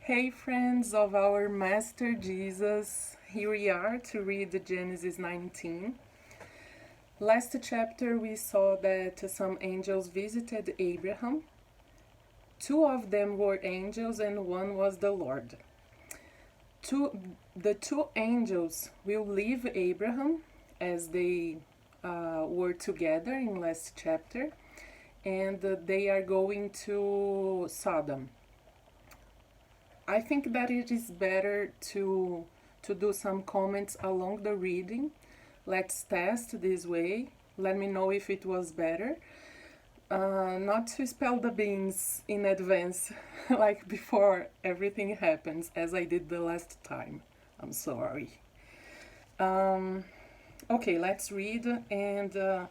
Hey friends of our Master Jesus, here we are to read Genesis 19. Last chapter we saw that some angels visited Abraham. Two of them were angels and one was the Lord. The two angels will leave Abraham as they were together in last chapter, and they are going to Sodom. I think that it is better to do some comments along the reading. Let's test this way. Let me know if it was better. Not to spill the beans in advance, like before everything happens, as I did the last time. I'm sorry. Okay, let's read, and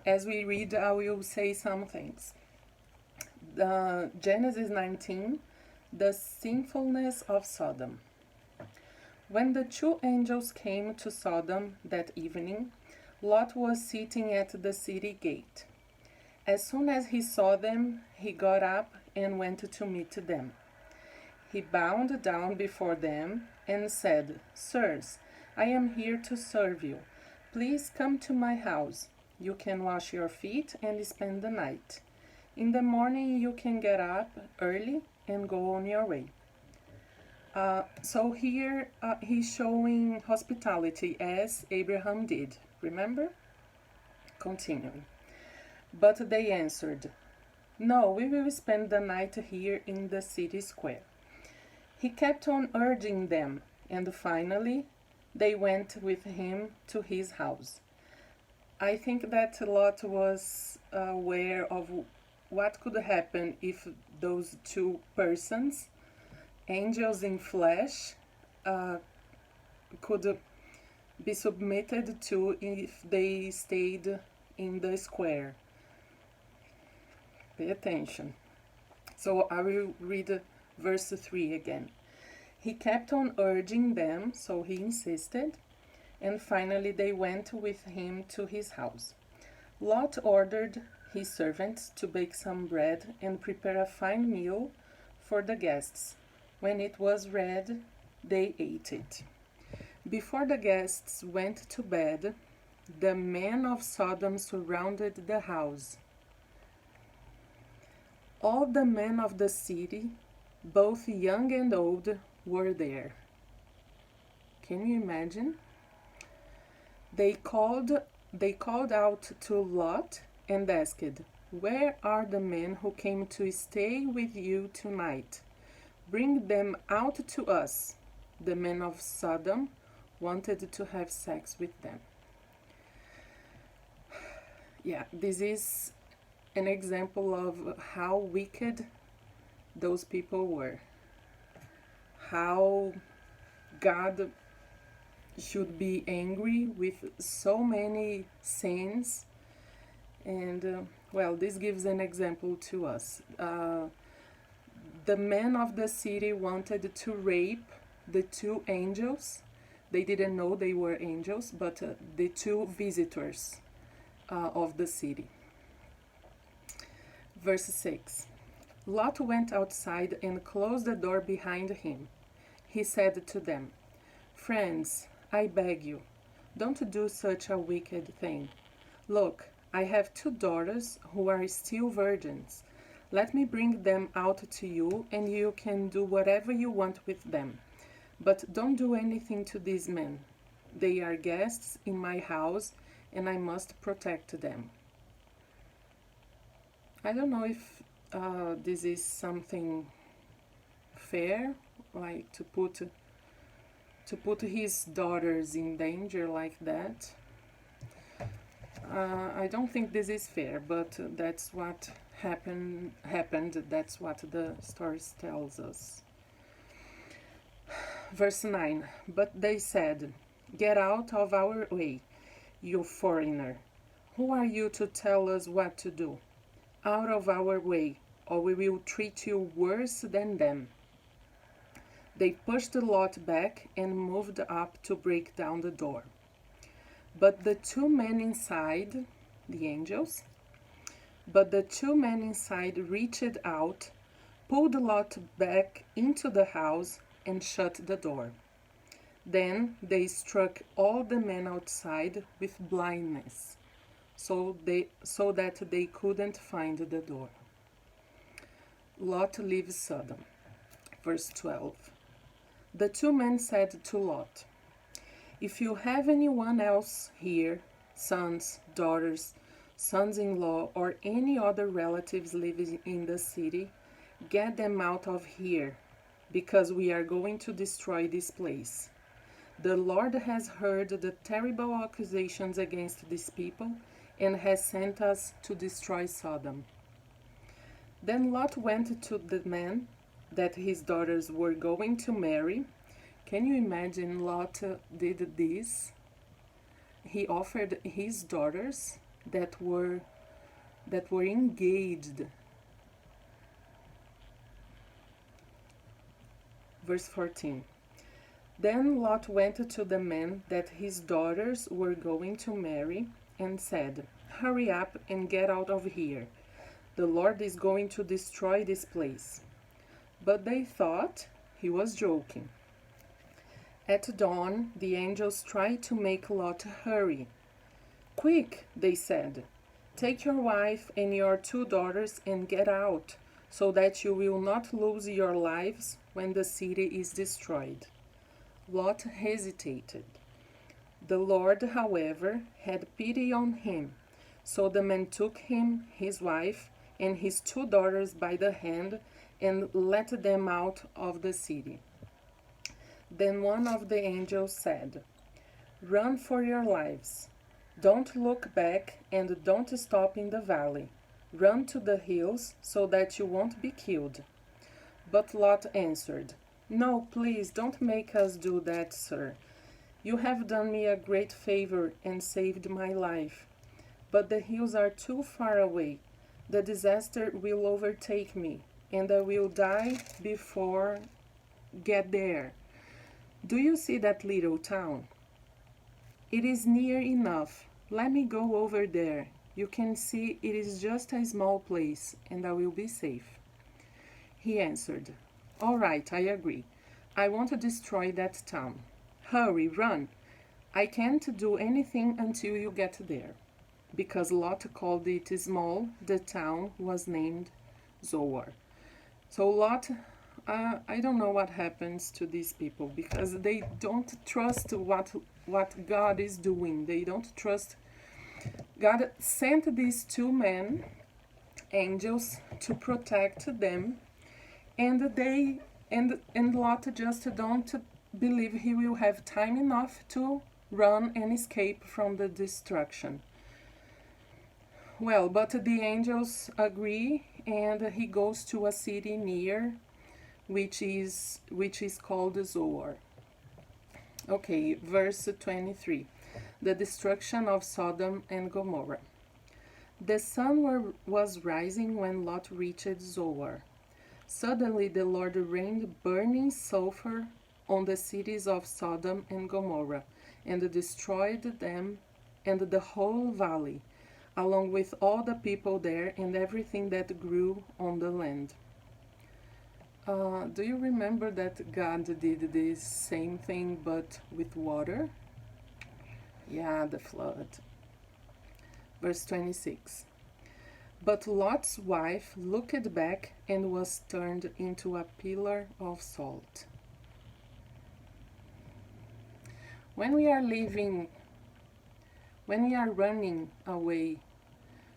as we read, I will say some things. Genesis 19. The sinfulness of Sodom. When the two angels came to Sodom that evening, Lot was sitting at the city gate. As soon as he saw them, he got up and went to meet them. He bowed down before them and said, "Sirs, I am here to serve you. Please come to my house. You can wash your feet and spend the night. In the morning you can get up early and go on your way." So here he's showing hospitality as Abraham did. Remember? Continuing. But they answered, "No, we will spend the night here in the city square." He kept on urging them, and finally they went with him to his house. I think that Lot was aware of what could happen if those two persons, angels in flesh, could be submitted to if they stayed in the square. Pay attention. So I will read verse 3 again. He kept on urging them, so he insisted, and finally they went with him to his house. Lot ordered his servants to bake some bread and prepare a fine meal for the guests. When it was ready, they ate it. Before the guests went to bed, the men of Sodom surrounded the house. All the men of the city, both young and old, were there. Can you imagine? They called out to Lot and asked, "Where are the men who came to stay with you tonight? Bring them out to us." The men of Sodom wanted to have sex with them. Yeah, this is an example of how wicked those people were. How God should be angry with so many sins. And well, this gives an example to us. The men of the city wanted to rape the two angels. They didn't know they were angels, but the two visitors of the city. Verse 6. Lot went outside and closed the door behind him. He said to them, "Friends, I beg you, don't do such a wicked thing. Look, I have two daughters who are still virgins. Let me bring them out to you, and you can do whatever you want with them. But don't do anything to these men. They are guests in my house, and I must protect them." I don't know if this is something fair, like to put his daughters in danger like that. I don't think this is fair, but that's what happened. That's what the story tells us. Verse 9. But they said, "Get out of our way, you foreigner. Who are you to tell us what to do? Out of our way, or we will treat you worse than them." They pushed Lot back and moved up to break down the door. But the two men inside, the angels, reached out, pulled Lot back into the house and shut the door. Then they struck all the men outside with blindness, so that they couldn't find the door. Lot leaves Sodom. Verse 12. The two men said to Lot, "If you have anyone else here, sons, daughters, sons-in-law, or any other relatives living in the city, get them out of here, because we are going to destroy this place. The Lord has heard the terrible accusations against these people and has sent us to destroy Sodom." Then Lot went to the man that his daughters were going to marry. Can you imagine Lot did this? He offered his daughters that were engaged. Verse 14. Then Lot went to the man that his daughters were going to marry and said, "Hurry up and get out of here. The Lord is going to destroy this place." But they thought he was joking. At dawn, the angels tried to make Lot hurry. "Quick," they said, "take your wife and your 2 daughters and get out, so that you will not lose your lives when the city is destroyed." Lot hesitated. The Lord, however, had pity on him, so the man took him, his wife, and his 2 daughters by the hand and let them out of the city. Then one of the angels said, "Run for your lives. Don't look back and don't stop in the valley. Run to the hills so that you won't be killed." But Lot answered, "No, please don't make us do that, sir. You have done me a great favor and saved my life. But the hills are too far away. The disaster will overtake me, and I will die before get there. Do you see that little town? It is near enough. Let me go over there. You can see it is just a small place, and I will be safe." He answered, "All right, I agree. I want to destroy that town. Hurry, run. I can't do anything until you get there." Because Lot called it small, the town was named Zoar. So Lot, I don't know what happens to these people, because they don't trust what God is doing. They don't trust. God sent these 2 men, angels, to protect them, and Lot just don't believe he will have time enough to run and escape from the destruction. Well, but the angels agree, and he goes to a city near, which is called Zoar. Okay, verse 23. The destruction of Sodom and Gomorrah. The sun was rising when Lot reached Zoar. Suddenly the Lord rained burning sulfur on the cities of Sodom and Gomorrah, and destroyed them and the whole valley, along with all the people there and everything that grew on the land. Do you remember that God did this same thing but with water? Yeah, the flood. Verse 26. But Lot's wife looked back and was turned into a pillar of salt. When we are running away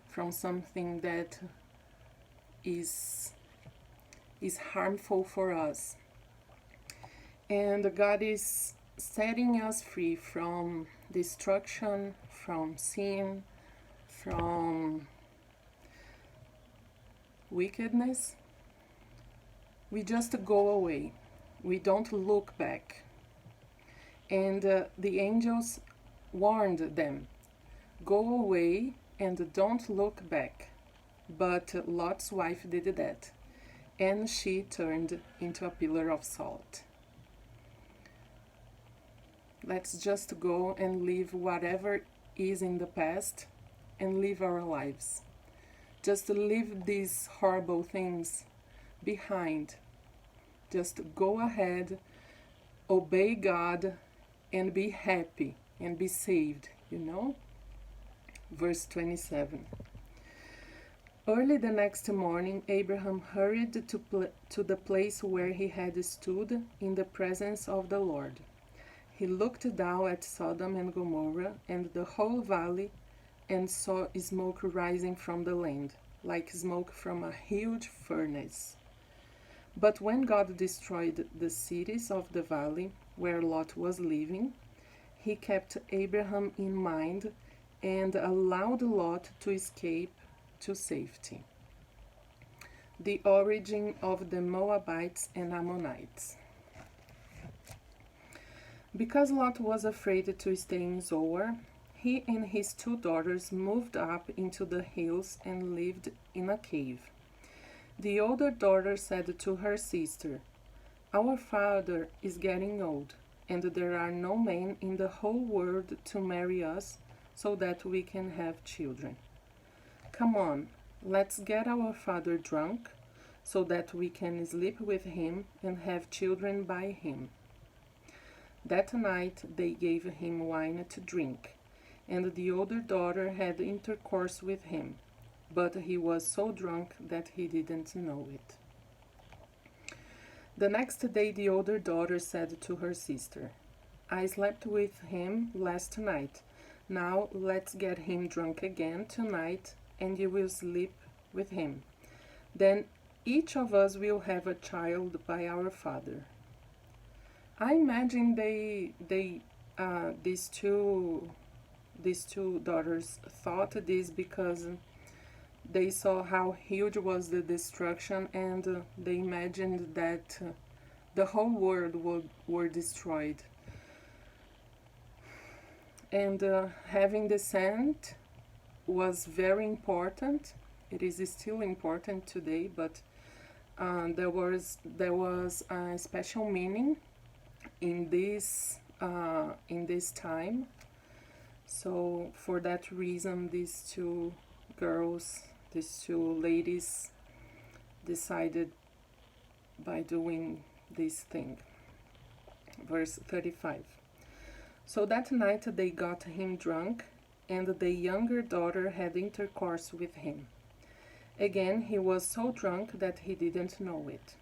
from something that is harmful for us, and God is setting us free from destruction, from sin, from wickedness, we just go away. We don't look back. And the angels warned them, "Go away and don't look back." But Lot's wife did that, and she turned into a pillar of salt. Let's just go and leave whatever is in the past and live our lives. Just leave these horrible things behind. Just go ahead, obey God, and be happy and be saved, you know? Verse 27. Early the next morning, Abraham hurried to the place where he had stood in the presence of the Lord. He looked down at Sodom and Gomorrah and the whole valley and saw smoke rising from the land, like smoke from a huge furnace. But when God destroyed the cities of the valley where Lot was living, he kept Abraham in mind and allowed Lot to escape to safety. The origin of the Moabites and Ammonites. Because Lot was afraid to stay in Zoar, he and his 2 daughters moved up into the hills and lived in a cave. The older daughter said to her sister, "Our father is getting old, and there are no men in the whole world to marry us so that we can have children. Come on, let's get our father drunk so that we can sleep with him and have children by him." That night they gave him wine to drink, and the older daughter had intercourse with him, but he was so drunk that he didn't know it. The next day the older daughter said to her sister, "I slept with him last night. Now let's get him drunk again tonight, and you will sleep with him. Then each of us will have a child by our father." I imagine these two daughters thought this because they saw how huge was the destruction, and they imagined that the whole world were destroyed. And having descent was very important. It is still important today, but there was a special meaning in this time. So for that reason, these 2 girls, these 2 ladies decided by doing this thing. Verse 35. So that night they got him drunk, and the younger daughter had intercourse with him. Again he was so drunk that he didn't know it.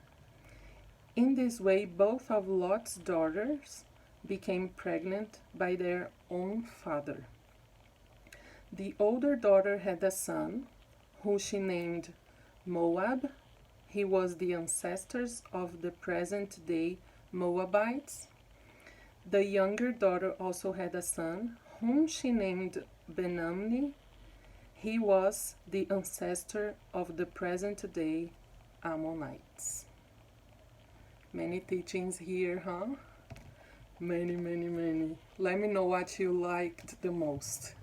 In this way both of Lot's daughters became pregnant by their own father. The older daughter had a son, who she named Moab. He was the ancestors of the present-day Moabites. The younger daughter also had a son, whom she named Benamni. He was the ancestor of the present-day Ammonites. Many teachings here, huh? Many. Let me know what you liked the most.